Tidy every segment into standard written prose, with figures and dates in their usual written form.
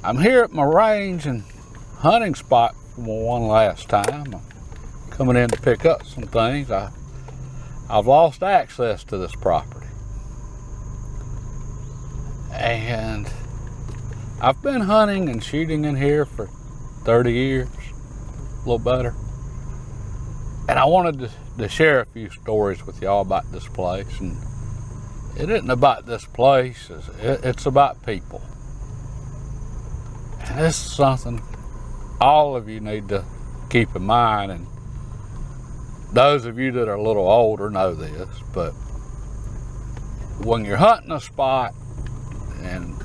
I'm here at my range and hunting spot for one last time. I'm coming in to pick up some things. I've lost access to this property. And I've been hunting and shooting in here for 30 years, a little better. And I wanted to share a few stories with y'all about this place. And it isn't about this place, it's about people. And this is something all of you need to keep in mind. And those of you that are a little older know this, but when you're hunting a spot and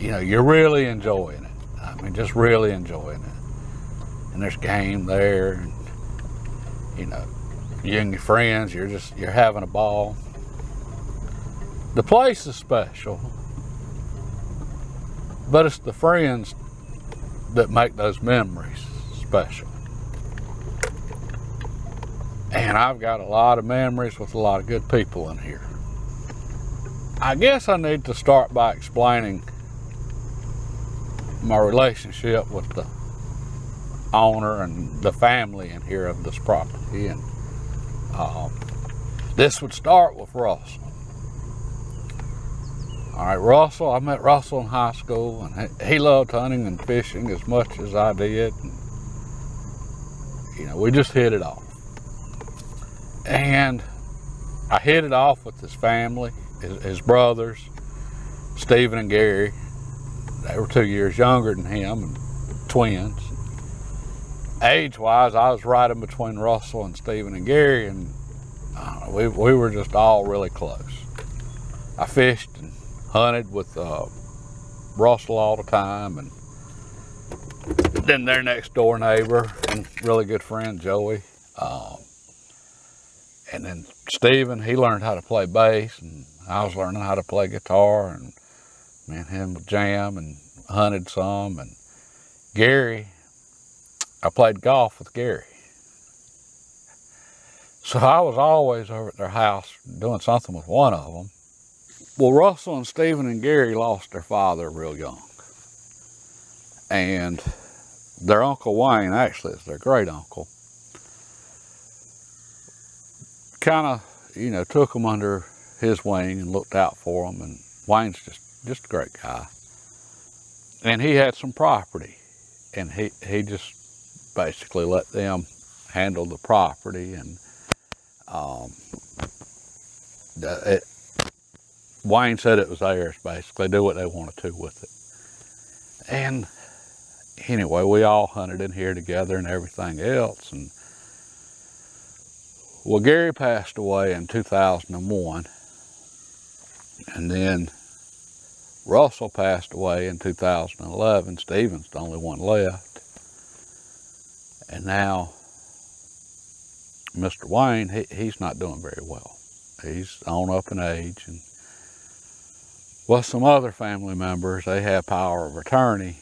you're really enjoying it, I mean, just really enjoying it, and there's game there, and you and your friends, you're having a ball. The place is special, but it's the friends that make those memories special. And I've got a lot of memories with a lot of good people in here. I guess I need to start by explaining my relationship with the owner and the family in here of this property. And this would start with Russell. All right, Russell, I met Russell in high school, and he loved hunting and fishing as much as I did. And, we just hit it off. And I hit it off with his family, his brothers, Stephen and Gary. They were 2 years younger than him, and twins. Age-wise, I was right in between Russell and Stephen and Gary, and we were just all really close. I fished and hunted with Russell all the time, and then their next door neighbor and really good friend Joey, and then Stephen, he learned how to play bass, and I was learning how to play guitar, and me and him would jam and hunted some. And Gary, I played golf with Gary, so I was always over at their house doing something with one of them. Well, Russell and Stephen and Gary lost their father real young. And their Uncle Wayne, actually, is their great uncle, kind of, took them under his wing and looked out for them. And Wayne's just a great guy. And he had some property. And he just basically let them handle the property. And Wayne said it was theirs, basically, do what they wanted to with it. And anyway, we all hunted in here together and everything else. And well, Gary passed away in 2001. And then Russell passed away in 2011. Stephen's the only one left. And now Mr. Wayne, he's not doing very well. He's on up in age, and well, some other family members, they have power of attorney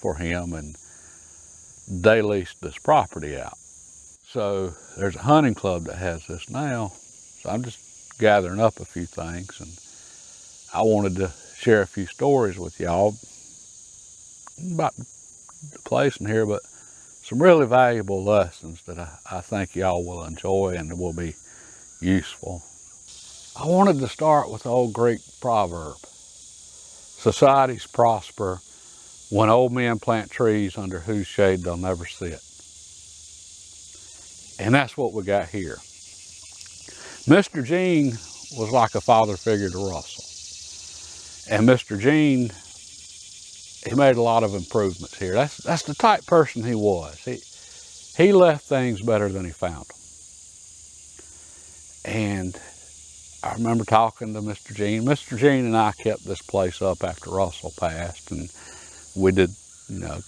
for him, and they leased this property out. So there's a hunting club that has this now. So I'm just gathering up a few things, and I wanted to share a few stories with y'all about the place in here, but some really valuable lessons that I think y'all will enjoy and will be useful. I wanted to start with the old Greek proverb, societies prosper when old men plant trees under whose shade they'll never sit. And that's what we got here. Mr. Gene was like a father figure to Russell. And Mr. Gene, he made a lot of improvements here. That's the type person he was. He left things better than he found them. And I remember talking to Mr. Gene. Mr. Gene and I kept this place up after Russell passed, and we did,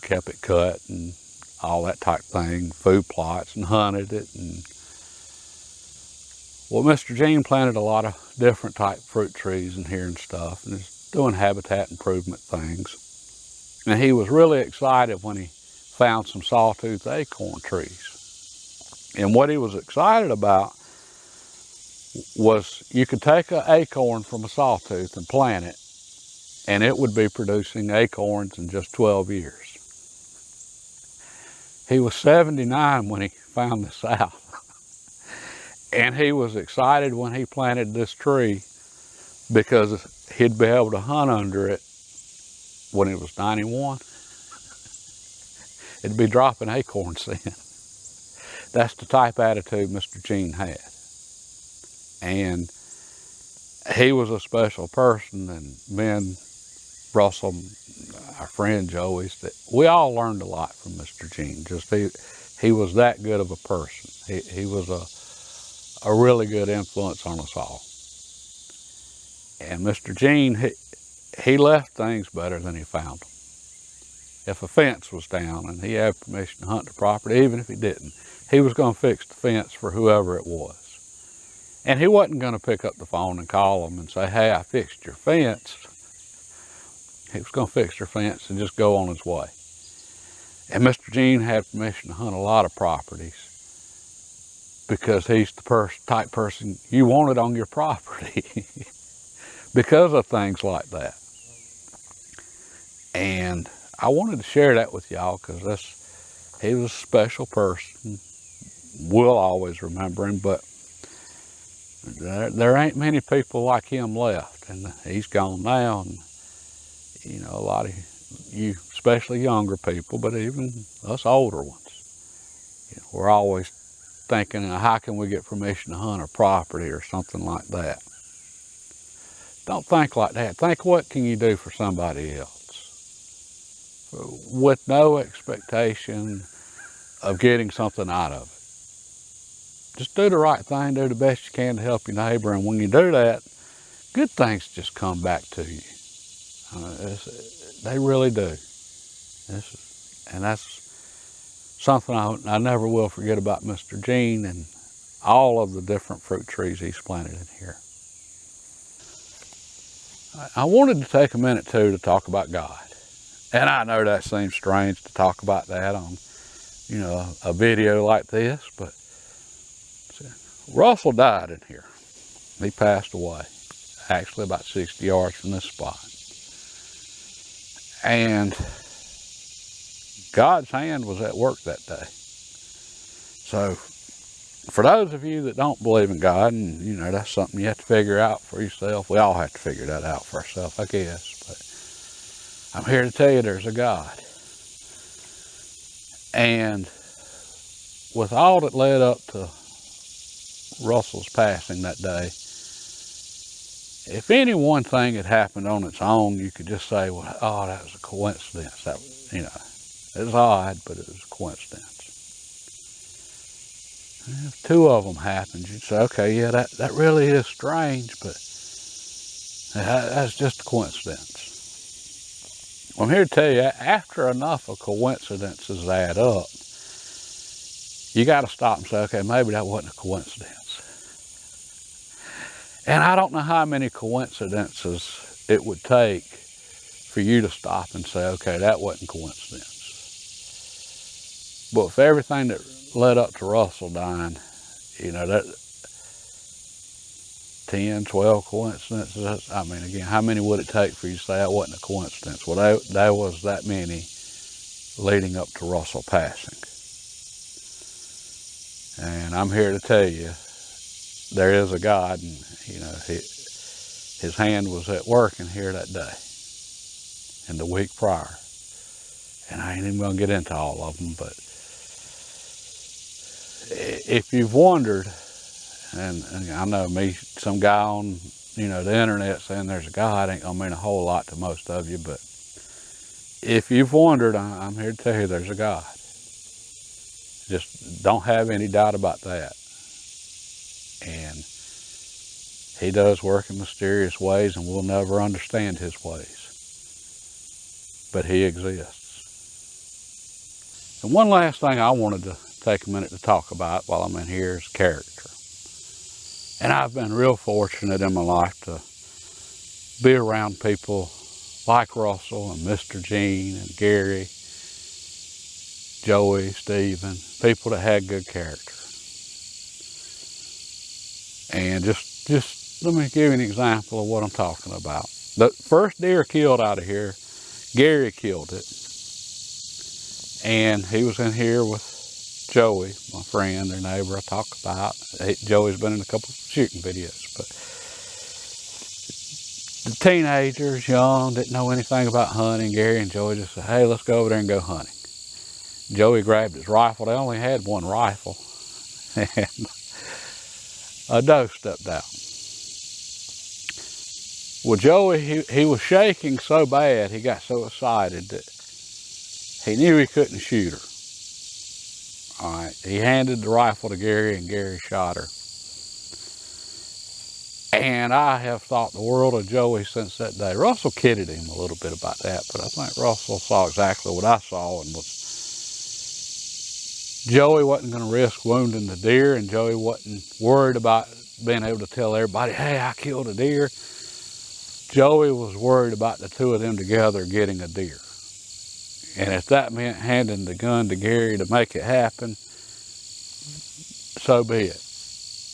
kept it cut and all that type thing, food plots, and hunted it. And well, Mr. Gene planted a lot of different type fruit trees in here and stuff, and is doing habitat improvement things. And he was really excited when he found some sawtooth acorn trees. And what he was excited about was you could take an acorn from a sawtooth and plant it, and it would be producing acorns in just 12 years. He was 79 when he found this out. And he was excited when he planted this tree because he'd be able to hunt under it when he was 91. It'd be dropping acorns then. That's the type of attitude Mr. Gene had. And he was a special person, and me and Russell, our friend Joey, we all learned a lot from Mr. Gene. Just he was that good of a person. He was a really good influence on us all. And Mr. Gene, he left things better than he found them. If a fence was down and he had permission to hunt the property, even if he didn't, he was going to fix the fence for whoever it was. And he wasn't going to pick up the phone and call them and say, hey, I fixed your fence. He was going to fix their fence and just go on his way. And Mr. Gene had permission to hunt a lot of properties because he's the type person you wanted on your property because of things like that. And I wanted to share that with y'all because he was a special person. We'll always remember him, but there ain't many people like him left, and he's gone now. And you know, a lot of you, especially younger people, but even us older ones, you know, we're always thinking, how can we get permission to hunt a property or something like that? Don't think like that. Think, what can you do for somebody else with no expectation of getting something out of it? Just do the right thing, do the best you can to help your neighbor, and when you do that, good things just come back to you. They really do. And that's something I never will forget about Mr. Gene and all of the different fruit trees he's planted in here. I wanted to take a minute too to talk about God. And I know that seems strange to talk about that on, you know, a video like this, but Russell died in here. He passed away, actually about 60 yards from this spot. And God's hand was at work that day. So for those of you that don't believe in God, and you know, that's something you have to figure out for yourself. We all have to figure that out for ourselves, I guess. But I'm here to tell you there's a God. And with all that led up to Russell's passing that day, if any one thing had happened on its own, you could just say, well, oh, that was a coincidence. That, you know, it was odd, but it was a coincidence. And if two of them happened, you'd say, okay, yeah, that really is strange, but that's just a coincidence. Well, I'm here to tell you, after enough of coincidences add up, you got to stop and say, okay, maybe that wasn't a coincidence. And I don't know how many coincidences it would take for you to stop and say, okay, that wasn't coincidence. But for everything that led up to Russell dying, you know, that 10, 12 coincidences, I mean, again, how many would it take for you to say that wasn't a coincidence? Well, there was that many leading up to Russell passing. And I'm here to tell you, there is a God, and you know, his hand was at work in here that day and the week prior. And I ain't even gonna get into all of them, but if you've wondered, and I know me, some guy on, you know, the internet saying there's a God ain't gonna mean a whole lot to most of you, but if you've wondered, I'm here to tell you there's a God. Just don't have any doubt about that. And he does work in mysterious ways, and we'll never understand his ways. But he exists. And one last thing I wanted to take a minute to talk about while I'm in here is character. And I've been real fortunate in my life to be around people like Russell and Mr. Gene and Gary, Joey, Stephen, people that had good character. And just let me give you an example of what I'm talking about. The first deer killed out of here, Gary killed it. And he was in here with Joey, my friend, their neighbor I talk about. Joey's been in a couple of shooting videos. But the teenagers, young, didn't know anything about hunting. Gary and Joey just said, hey, let's go over there and go hunting. Joey grabbed his rifle. They only had one rifle. And a doe stepped out. Well, Joey, he was shaking so bad, he got so excited that he knew he couldn't shoot her. All right, he handed the rifle to Gary, and Gary shot her. And I have thought the world of Joey since that day. Russell kidded him a little bit about that, but I think Russell saw exactly what I saw, and was Joey wasn't going to risk wounding the deer, and Joey wasn't worried about being able to tell everybody, hey, I killed a deer. Joey was worried about the two of them together getting a deer. And if that meant handing the gun to Gary to make it happen, so be it.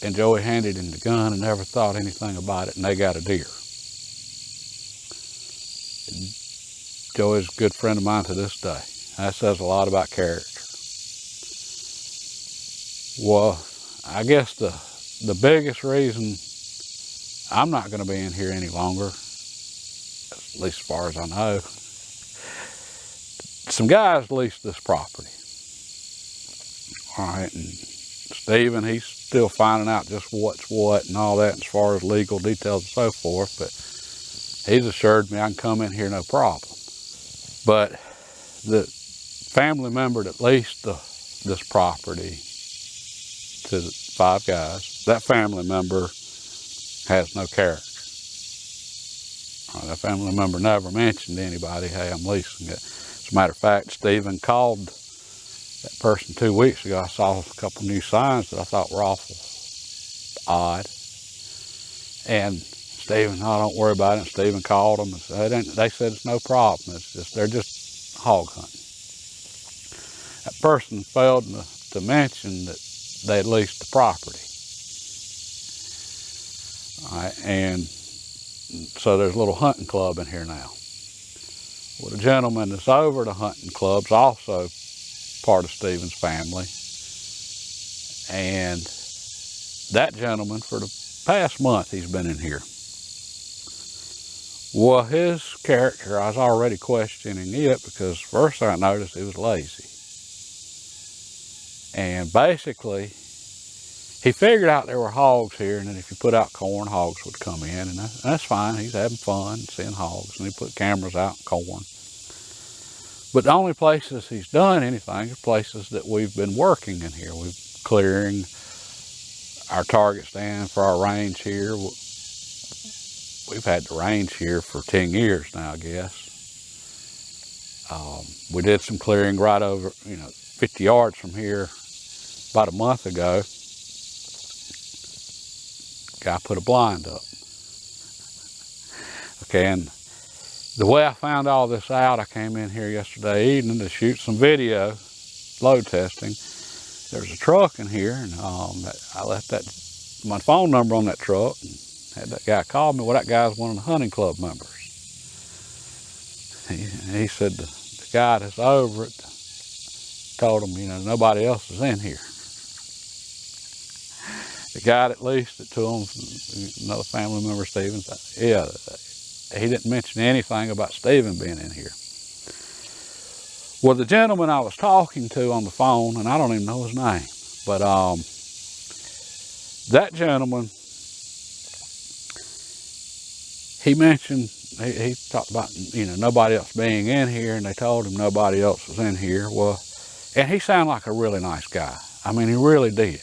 And Joey handed him the gun and never thought anything about it, and they got a deer. Joey's a good friend of mine to this day. That says a lot about character. Well, I guess the biggest reason I'm not going to be in here any longer, at least as far as I know, some guys leased this property. All right, and Stephen, he's still finding out just what's what and all that as far as legal details and so forth, but he's assured me I can come in here no problem. But the family member that leased this property to the 5 guys, that family member has no character. That family member never mentioned to anybody, hey, I'm leasing it. As a matter of fact, Stephen called that person 2 weeks ago. I saw a couple new signs that I thought were awful odd. And Stephen, no, don't worry about it. And Stephen called them and said, they said it's no problem. It's just, they're just hog hunting. That person failed to mention that they had leased the property. All right, and so there's a little hunting club in here now. Well, the gentleman that's over the hunting club's also part of Stephen's family. And that gentleman, for the past month, he's been in here. Well, his character, I was already questioning it because first I noticed he was lazy. And basically, he figured out there were hogs here, and that if you put out corn, hogs would come in, and that's fine. He's having fun seeing hogs, and he put cameras out in corn. But the only places he's done anything is places that we've been working in here. We're clearing our target stand for our range here. We've had the range here for 10 years now, I guess. We did some clearing right over, 50 yards from here about a month ago. Guy put a blind up. Okay, and the way I found all this out, I came in here yesterday evening to shoot some video, load testing. There's a truck in here, and I left my phone number on that truck, and had that guy call me. Well, that guy's one of the hunting club members. He said the guy that's over it told him, nobody else is in here. The guy that leased it to him, another family member, Stephen, yeah, he didn't mention anything about Stephen being in here. Well, the gentleman I was talking to on the phone, and I don't even know his name, but that gentleman, he mentioned, he talked about, nobody else being in here, and they told him nobody else was in here. Well, and he sounded like a really nice guy. I mean, he really did.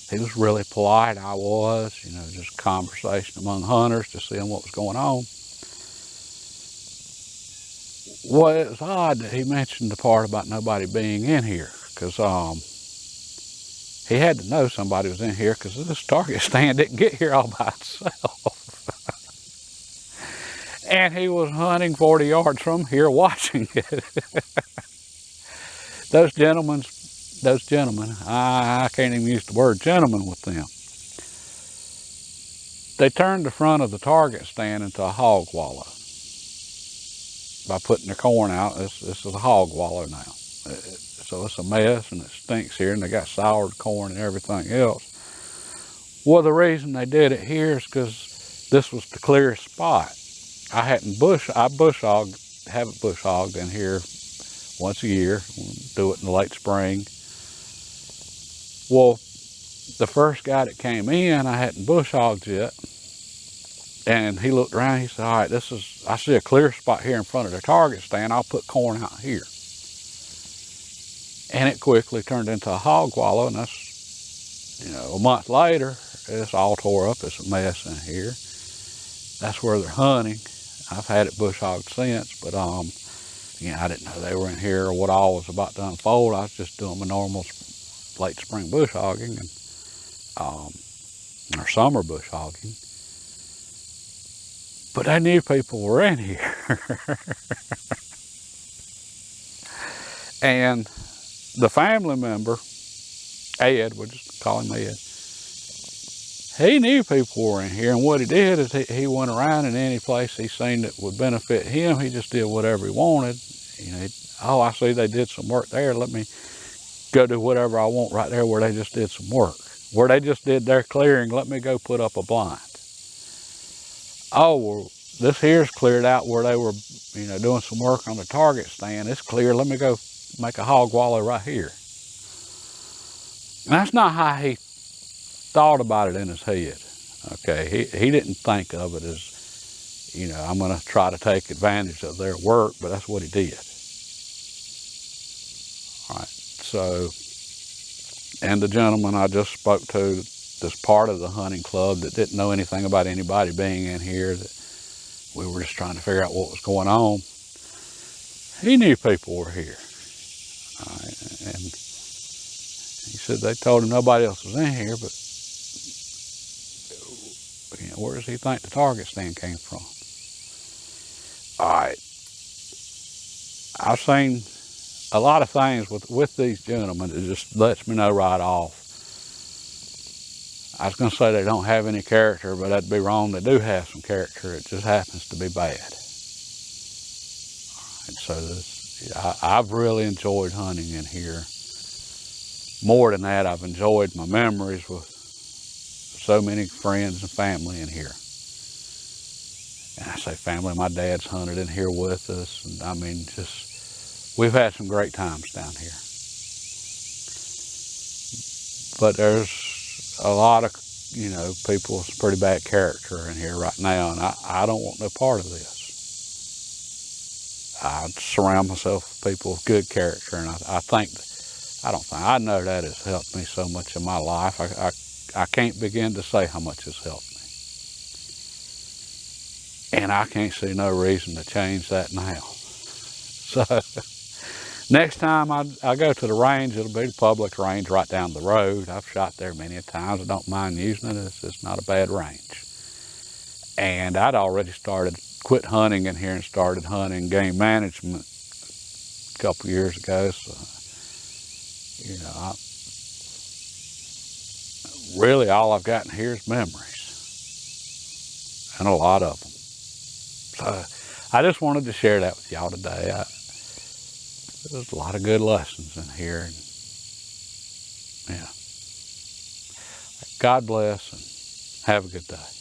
He was really polite. I was, just conversation among hunters, just seeing what was going on. Well, it was odd that he mentioned the part about nobody being in here, because he had to know somebody was in here, because this target stand didn't get here all by itself. And he was hunting 40 yards from here watching it. Those gentlemen, I can't even use the word gentleman with them. They turned the front of the target stand into a hog wallow by putting the corn out. This is a hog wallow now. So it's a mess and it stinks here, and they got soured corn and everything else. Well, the reason they did it here is because this was the clearest spot. I bush hogged, haven't bush hogged in here once a year, do it in the late spring. Well, the first guy that came in, I hadn't bush hogged yet, and he looked around, he said, all right, I see a clear spot here in front of the target stand, I'll put corn out here. And it quickly turned into a hog wallow, and that's, a month later, it's all tore up, it's a mess in here. That's where they're hunting. I've had it bush hogged since, but I didn't know they were in here or what all was about to unfold. I was just doing my normal late spring bush hogging and or summer bush hogging. But I knew people were in here. And the family member, Ed, we'll just call him Ed, he knew people were in here, and what he did is he went around, and any place he seen that would benefit him, he just did whatever he wanted. Oh, I see they did some work there, let me go do whatever I want right there where they just did some work. Where they just did their clearing, let me go put up a blind. Oh, well, this here's cleared out where they were, doing some work on the target stand. It's clear, let me go make a hog wallow right here. And that's not how he thought about it in his head. Okay, he didn't think of it as, I'm gonna try to take advantage of their work, but that's what he did. All right, so, and the gentleman I just spoke to, this part of the hunting club that didn't know anything about anybody being in here, that we were just trying to figure out what was going on, he knew people were here. All right, and he said they told him nobody else was in here, but where does he think the target stand came from? All right, I've seen a lot of things with these gentlemen that just lets me know right off. I was going to say they don't have any character, but that'd be wrong. They do have some character. It just happens to be bad. All right, so I've really enjoyed hunting in here. More than that, I've enjoyed my memories with so many friends and family in here. And I say family, my dad's hunted in here with us. And we've had some great times down here. But there's a lot of, people with pretty bad character in here right now, and I don't want no part of this. I surround myself with people with good character, and I know that has helped me so much in my life. I can't begin to say how much it's helped me. And I can't see no reason to change that now. So next time I go to the range, it'll be the public range right down the road. I've shot there many times. I don't mind using it. It's not a bad range. And I'd already quit hunting in here and started hunting game management a couple years ago. So, really all I've got in here is memories, and a lot of them. So I just wanted to share that with y'all today. There's a lot of good lessons in here. And, God bless, and have a good day.